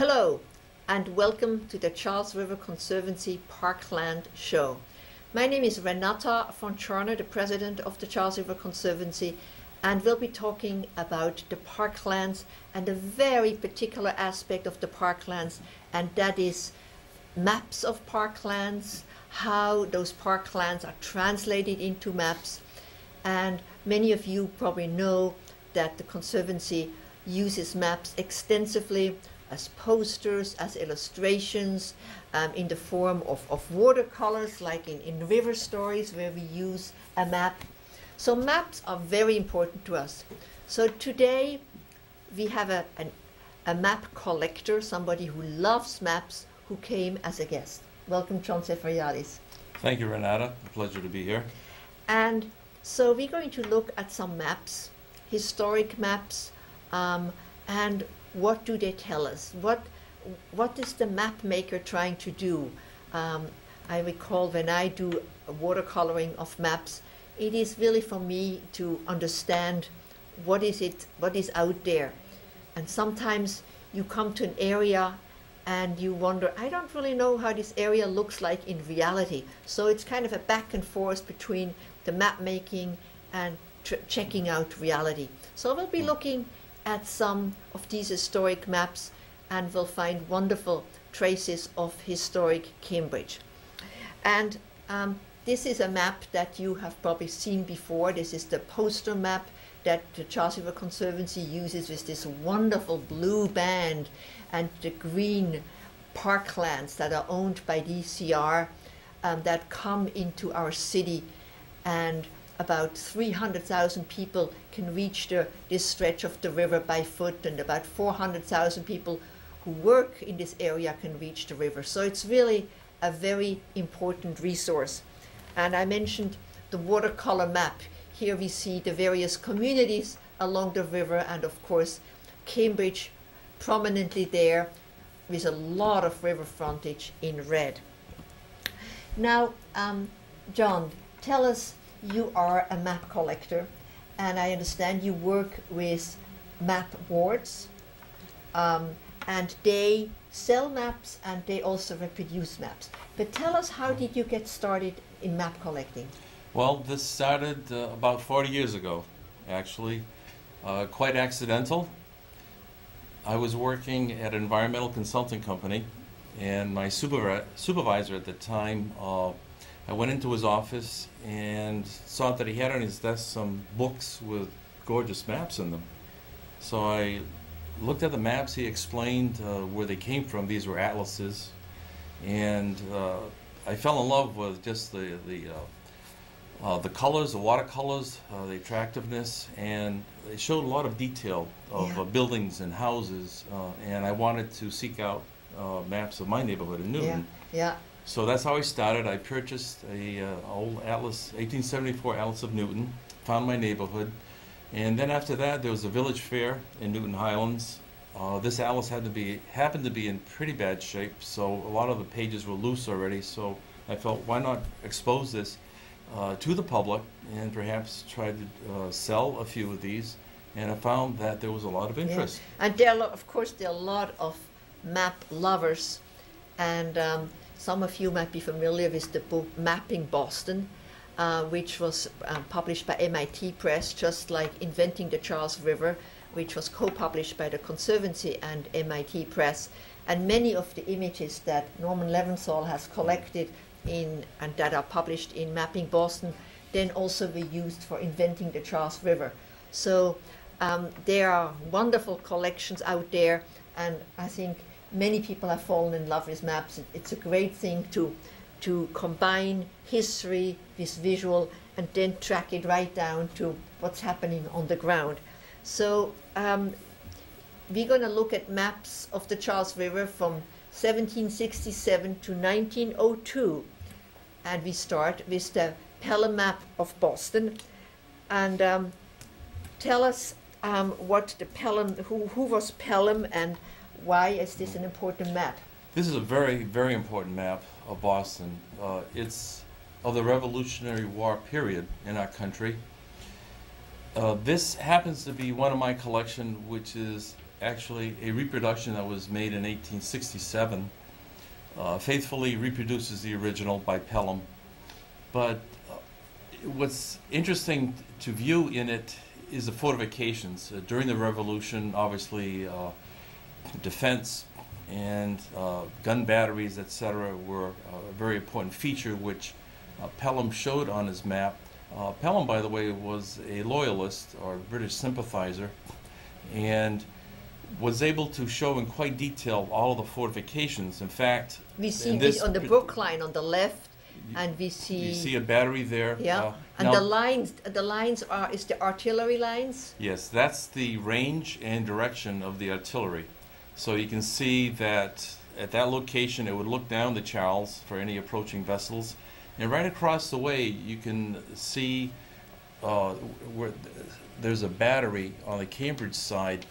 Hello and welcome to the Charles River Conservancy Parkland show. My name is Renata von Tscharner, the president of the Charles River Conservancy, and we'll be talking about the parklands and a very particular aspect of the parklands, and that is maps of parklands, how those parklands are translated into maps. And many of you probably know that the Conservancy uses maps extensively as posters, as illustrations, in the form of watercolors, like in river stories where we use a map. So maps are very important to us. So today we have a map collector, somebody who loves maps, who came as a guest. Welcome, John Seferiadis. Thank you, Renata. A pleasure to be here. And so we're going to look at some maps, historic maps, and what do they tell us? What is the map maker trying to do? I recall when I do watercoloring of maps, it is really for me to understand what is out there. And sometimes you come to an area and you wonder, I don't really know how this area looks like in reality. So it's kind of a back and forth between the map making and checking out reality. So we'll be looking at some of these historic maps, and we'll find wonderful traces of historic Cambridge. And this is a map that you have probably seen before. This is the poster map that the Charles River Conservancy uses, with this wonderful blue band and the green parklands that are owned by DCR that come into our city, and about 300,000 people can reach this stretch of the river by foot, and about 400,000 people who work in this area can reach the river. So it's really a very important resource. And I mentioned the watercolor map. Here we see the various communities along the river, and of course Cambridge prominently there with a lot of river frontage in red. Now, John, tell us, you are a map collector, and I understand you work with map boards, and they sell maps and they also reproduce maps. But tell us, how did you get started in map collecting? Well, this started about 40 years ago, actually. Quite accidental. I was working at an environmental consulting company, and my supervisor at the time, I went into his office and saw that he had on his desk some books with gorgeous maps in them. So I looked at the maps. He explained where they came from. These were atlases, and I fell in love with just the colors, the watercolors, the attractiveness, and they showed a lot of detail of buildings and houses, and I wanted to seek out maps of my neighborhood in Newton. Yeah. So that's how I started. I purchased a old atlas, 1874 Atlas of Newton, found my neighborhood, and then after that there was a village fair in Newton Highlands. This atlas happened to be in pretty bad shape, so a lot of the pages were loose already, so I felt, why not expose this to the public and perhaps try to sell a few of these, and I found that there was a lot of interest. Yeah. And of course there are a lot of map lovers, and some of you might be familiar with the book Mapping Boston, which was published by MIT Press, just like Inventing the Charles River, which was co-published by the Conservancy and MIT Press. And many of the images that Norman Leventhal has collected and that are published in Mapping Boston then also were used for Inventing the Charles River. So there are wonderful collections out there, and I think many people have fallen in love with maps. It's a great thing to combine history with visual and then track it right down to what's happening on the ground. So we're going to look at maps of the Charles River from 1767 to 1902. And we start with the Pelham Map of Boston. And tell us what the Pelham, who was Pelham, and why is this an important map? This is a very, very important map of Boston. It's of the Revolutionary War period in our country. This happens to be one of my collection, which is actually a reproduction that was made in 1867. Faithfully reproduces the original by Pelham. But what's interesting to view in it is the fortifications. During the Revolution, obviously, defense and gun batteries, etc., were a very important feature, which Pelham showed on his map. Pelham, by the way, was a loyalist or British sympathizer, and was able to show in quite detail all of the fortifications. In fact, we see this on the Brookline on the left, and we see you see a battery there. Yeah, and now, the lines is the artillery lines. Yes, that's the range and direction of the artillery. So you can see that at that location, it would look down the Charles for any approaching vessels, and right across the way, you can see where there's a battery on the Cambridge side.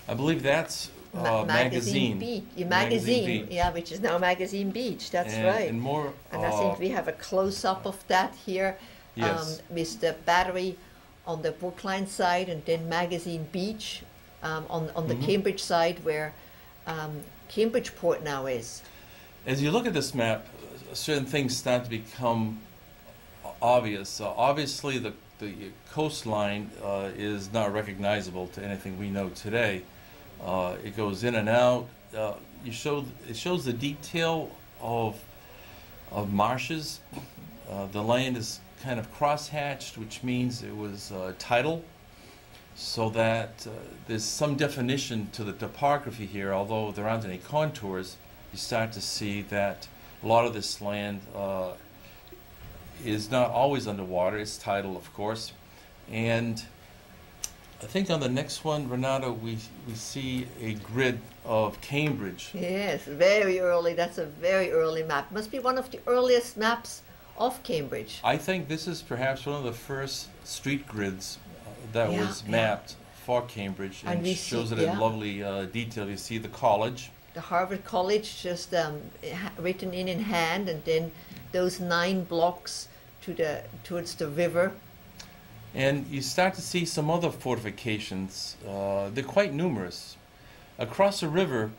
I believe that's Magazine Beach. Magazine Beach. Yeah, which is now Magazine Beach. That's right. And more. And I think we have a close-up of that here, yes. With the battery on the Brookline side, and then Magazine Beach on the Cambridge side, where Cambridge Port now is. As you look at this map, certain things start to become obvious. Obviously, the coastline is not recognizable to anything we know today. It goes in and out. It shows the detail of marshes. The land is kind of cross-hatched, which means it was tidal, so that there's some definition to the topography here. Although there aren't any contours, you start to see that a lot of this land is not always underwater. It's tidal, of course. And I think on the next one, Renata, we see a grid of Cambridge. Yes, very early. That's a very early map. Must be one of the earliest maps of Cambridge. I think this is perhaps one of the first street grids that was mapped for Cambridge, and shows it in lovely detail. You see the college. The Harvard College, just written in hand, and then those 9 blocks towards the river. And you start to see some other fortifications. They're quite numerous. Across the river,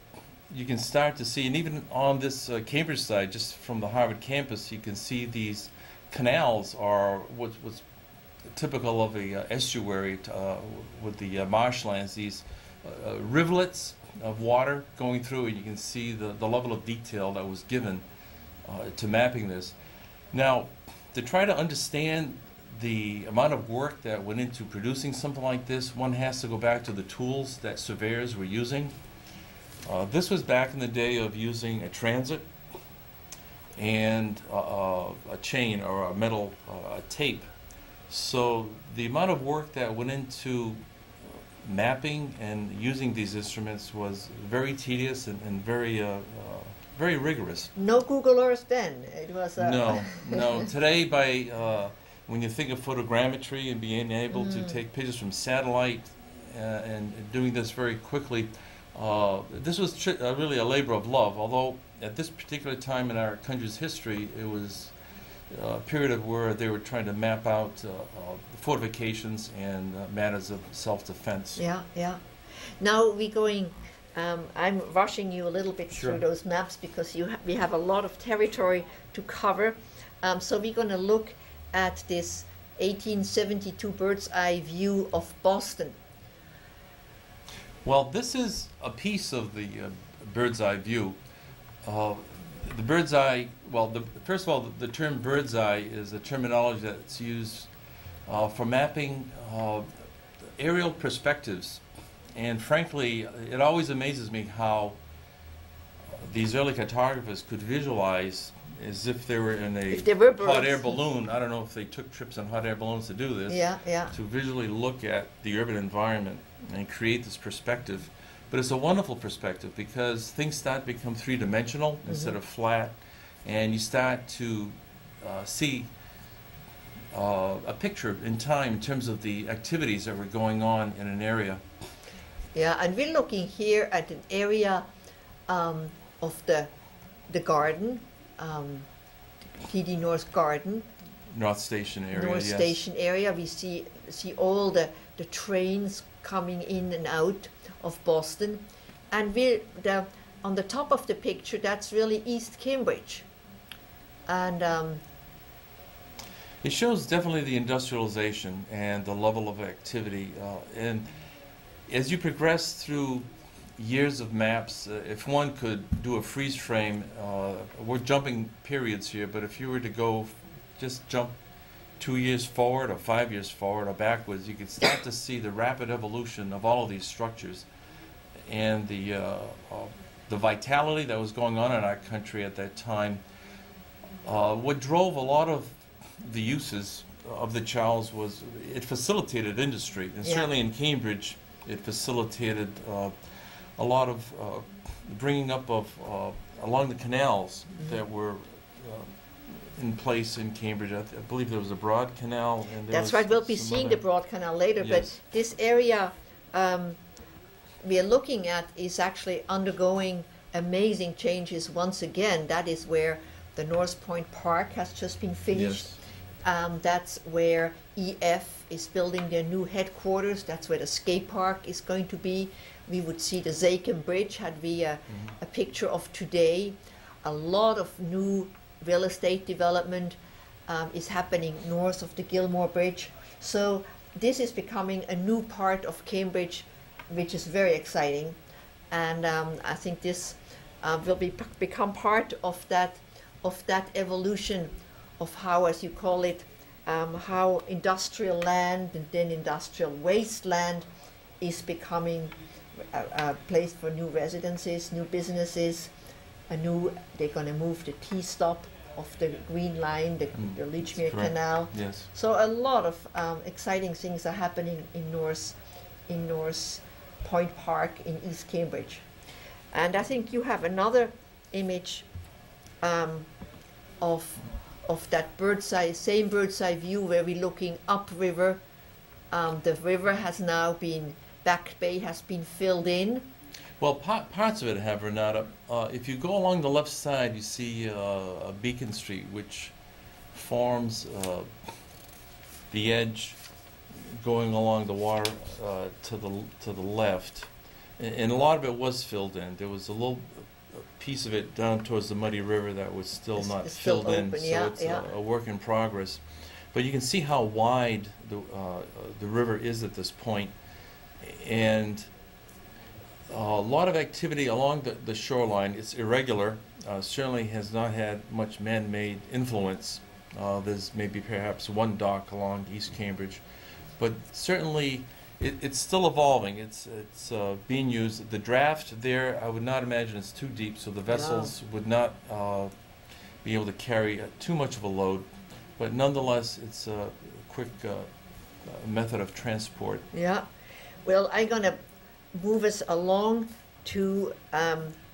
you can start to see, and even on this Cambridge side, just from the Harvard campus, you can see these canals are what's typical of a estuary with the marshlands, these rivulets of water going through, and you can see the level of detail that was given to mapping this. Now, to try to understand the amount of work that went into producing something like this, one has to go back to the tools that surveyors were using. This was back in the day of using a transit and a chain or a metal tape. So the amount of work that went into mapping and using these instruments was very tedious and very rigorous. No Google Earth then. It was no. Today, when you think of photogrammetry and being able to take pictures from satellite and doing this very quickly, this was really a labor of love. Although at this particular time in our country's history, it was a period of where they were trying to map out fortifications and matters of self-defense. Yeah. Now we're going. I'm rushing you a little bit through those maps because we have a lot of territory to cover. So we're going to look at this 1872 bird's eye view of Boston. Well, this is a piece of the bird's eye view. The bird's eye, first of all, the term bird's eye is a terminology that's used for mapping aerial perspectives. And frankly, it always amazes me how these early cartographers could visualize as if they were in a hot air balloon. I don't know if they took trips on hot air balloons to do this. To visually look at the urban environment and create this perspective. But it's a wonderful perspective because things start to become three-dimensional instead of flat, and you start to see a picture in time in terms of the activities that were going on in an area. Yeah, and we're looking here at an area of the garden, TD North Garden. North Station area, North Station area. We see all the trains coming in and out of Boston. And on the top of the picture, that's really East Cambridge. And it shows definitely the industrialization and the level of activity. And as you progress through years of maps, if one could do a freeze frame, we're jumping periods here, but if you were to go just jump 2 years forward or 5 years forward or backwards, you could start to see the rapid evolution of all of these structures and the vitality that was going on in our country at that time. What drove a lot of the uses of the Charles was it facilitated industry, and certainly in Cambridge it facilitated a lot of bringing up of along the canals that were in place in Cambridge. I believe there was a Broad Canal. And that's right. We'll be seeing the Broad Canal later, yes. But this area we are looking at is actually undergoing amazing changes once again. That is where the North Point Park has just been finished. Yes. That's where EF is building their new headquarters. That's where the skate park is going to be. We would see the Zakem Bridge, had we a picture of today. A lot of new real estate development is happening north of the Gilmore Bridge. So this is becoming a new part of Cambridge, which is very exciting. And I think this will become part of that evolution of how, as you call it, how industrial land and then industrial wasteland is becoming a place for new residences, new businesses. They're going to move the T-stop of the Green Line, the Lichmere Canal. Yes. So a lot of exciting things are happening in North Point Park in East Cambridge. And I think you have another image of that same bird's eye view where we're looking upriver. The river has now been, Back Bay has been filled in. Well, parts of it have, Renata. If you go along the left side, you see Beacon Street, which forms the edge going along the water to the left. And a lot of it was filled in. There was a little piece of it down towards the Muddy River that was still not filled in, so it's a work in progress. But you can see how wide the river is at this point, and a lot of activity along the shoreline. It's irregular, certainly has not had much man-made influence. There's maybe perhaps one dock along East Cambridge, but certainly it's still evolving. It's being used. The draft there, I would not imagine it's too deep, so the vessels would not be able to carry too much of a load. But nonetheless, it's a quick method of transport. Yeah. Well, I'm going to move us along to